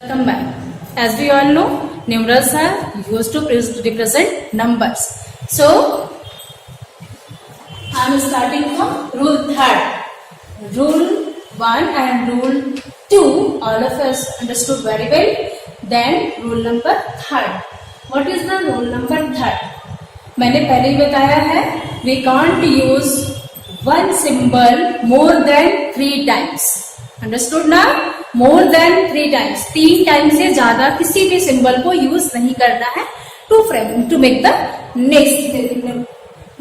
Welcome back. As we all know, numerals are used to represent numbers. So, I am starting from rule 3rd. Rule 1 and rule 2, all of us understood very well. Then rule number 3rd. What is the rule number 3rd? मैंने पहले ही बताया है, we can't use one symbol more than 3 times. Understood ना? More than 3 times. 3 times से ज्यादा किसी भी symbol को यूज नहीं करना है to make the next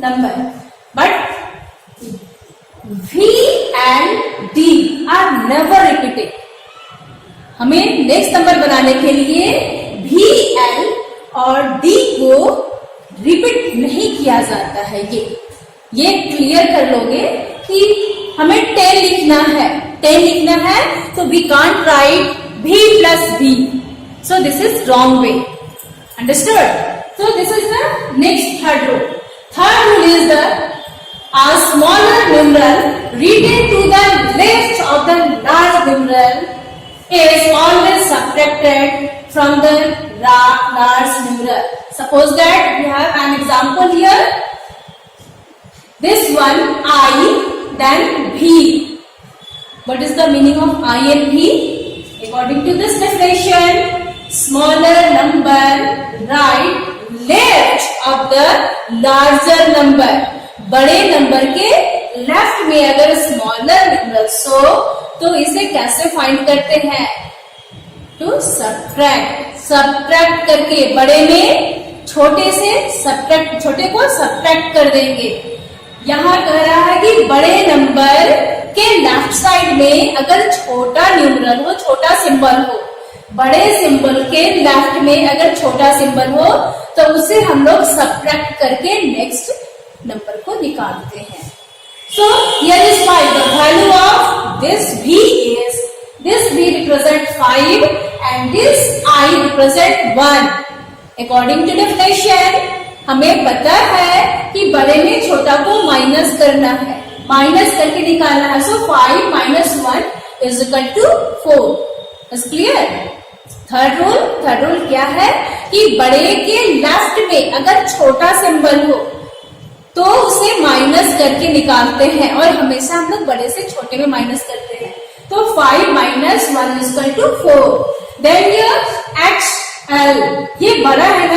number. But V and D are never repeated. हमें नेक्स्ट नंबर बनाने के लिए V, L और D को रिपीट नहीं किया जाता है. ये क्लियर कर लोगे कि हमें 10 लिखना है. 10 लिखना है तो we can't write V plus V. So this is wrong way. Understood? So this is the next third rule. Third rule is that a smaller numeral written to the left of the large numeral is always subtracted from the large numeral. Suppose that we have an example here. This one I, then V. What is the meaning of I and V? According to this definition, smaller number right left of the larger number. बड़े number के left में अगर smaller numbers हो तो इसे कैसे find करते हैं? टू सब्ट्रैक्ट करके बड़े में छोटे से छोटे को सब्ट्रैक्ट कर देंगे. यहाँ कह रहा है कि बड़े नंबर के लेफ्ट साइड में अगर छोटा न्यूमरल हो, छोटा सिंबल हो, बड़े सिंबल के लेफ्ट में अगर छोटा सिंबल हो तो उसे हम लोग सब्ट्रैक्ट करके नेक्स्ट नंबर को निकालते हैं. So here is 5. The value of this V is, this V represent 5 and this I represent 1. According to definition, हमें पता है कि बड़े में छोटा को माइनस करना है, माइनस करके निकालना है. So 5 minus 1 is equal to 4. Is clear? Third rule क्या है कि बड़े के लेफ्ट में अगर छोटा सिंबल हो तो उसे माइनस करके निकालते हैं और हमेशा हम लोग बड़े से छोटे में माइनस करते हैं. तो 5 minus 1 is equal to 4. Then here XL, ये बड़ा है ना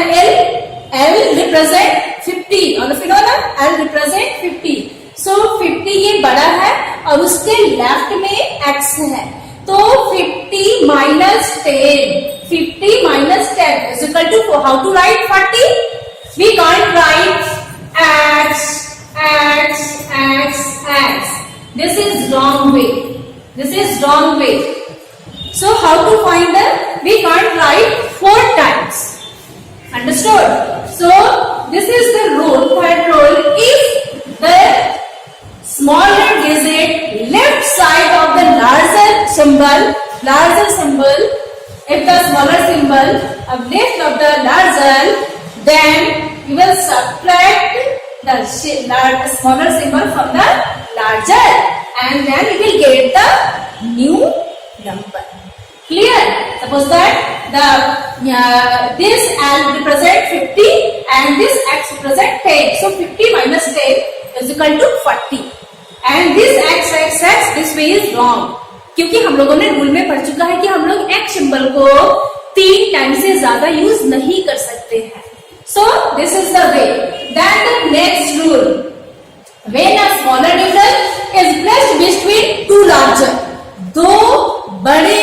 L represent 50 और फिर ना L represent 50. So 50 ये बड़ा है और उसके लेफ्ट में X है. तो 50 minus 10 is equal to 4. How to write 40? We can't write X. This is wrong way. So how to find it? We can't write 4 times. Understood? So this is the rule, third rule. If the smaller digit left side of the larger symbol, if the smaller symbol of left of the larger, then we will subtract the smaller symbol from the larger and then we will get the new number. Clear? Suppose that this L represent 50 and this X represent 10. So 50 minus 10 is equal to 40. And this X, this way is wrong. क्योंकि हम लोगों ने rule में पढ़ चुका है कि हम लोग X सिंबल को 3 टाइम से ज्यादा यूज नहीं कर सकते हैं. So this is the way. Then the next rule. When a smaller numeral is placed between two larger, दो बड़े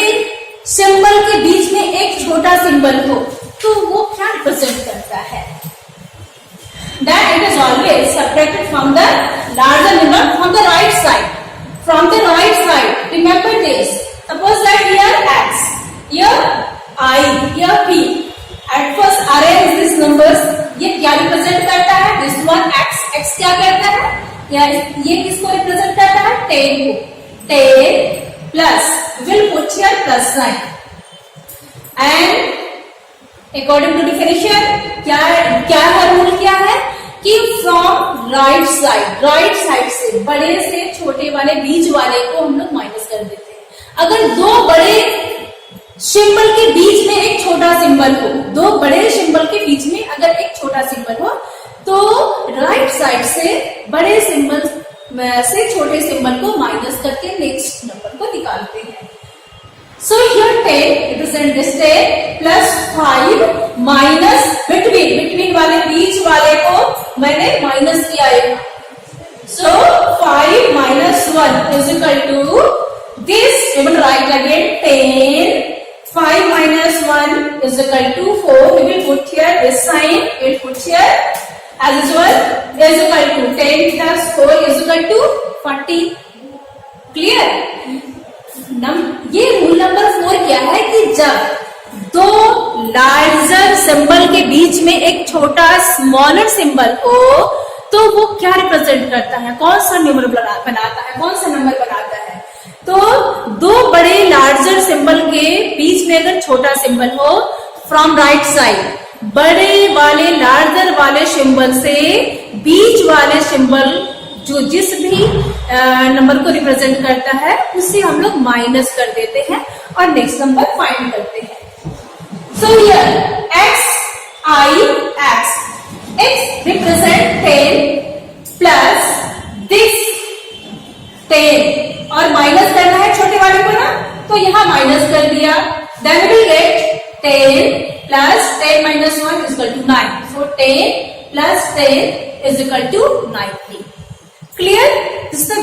सिंबल के बीच में एक छोटा सिंबल हो तो वो क्या रिप्रेजेंट करता है? That it is always subtracted from the larger number from the right side. From the right side. Remember this. Suppose that here X, here I, here P. At first arrange these numbers. ये क्या represent करता है? This one X क्या करता है? ये किसको represent करता है? 10 को. 10 plus will put here plus sign. And according to definition क्या है रूल क्या है कि from right side से बड़े से छोटे वाले बीच वाले को हम लोग माइनस कर देते हैं. अगर दो बड़े सिंबल के बीच में एक छोटा सिंबल हो, दो बड़े सिंबल के बीच में अगर एक छोटा सिंबल हो तो राइट साइड से बड़े सिंबल से छोटे सिंबल को माइनस करके नेक्स्ट नंबर को निकालते हैं. So here 10 represent this 10 plus 5 minus between वाले बीच वाले को मैंने माइनस किया है. So 5 minus 1 is equal to this. We will write again 10. 5 minus 1 is equal to 4. We will put here this sign. We will put here as usual is equal to 10 plus 4 is equal to 40. Clear? ये rule number 4 क्या है कि जब दो larger symbol के बीच में एक छोटा स्मॉलर सिंबल हो तो वो क्या रिप्रेजेंट करता है, कौन सा नंबर बनाता है, कौन सा नंबर बनाता है. तो दो बड़े लार्जर सिंबल के बीच में अगर छोटा सिंबल हो फ्रॉम राइट साइड बड़े वाले लार्जर वाले सिंबल से बीच वाले सिंबल जो जिस भी नंबर को रिप्रेजेंट करता है उससे हम लोग माइनस कर देते हैं और नेक्स्ट नंबर फाइंड करते हैं. So here x represent 10 plus this 10 और माइनस करना है छोटे वाले को ना, तो यहाँ माइनस कर दिया. Then we get 10 plus 10 minus 1 is equal to 9. So 10 plus 10 is equal to 90. Clear? This is a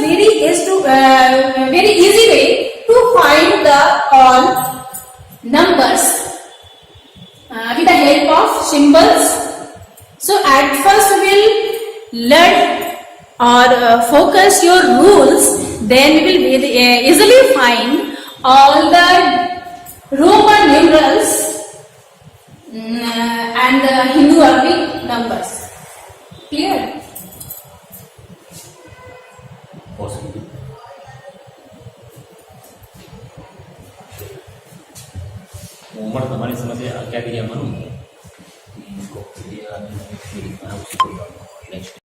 very easy way to find the all numbers with the help of symbols. So at first we will learn or focus your rules. Then we will easily find all the Roman numerals and Hindu Arabic numbers. Clear? उम्र तुम्हारी समस्या क्या करिए मनु इसको next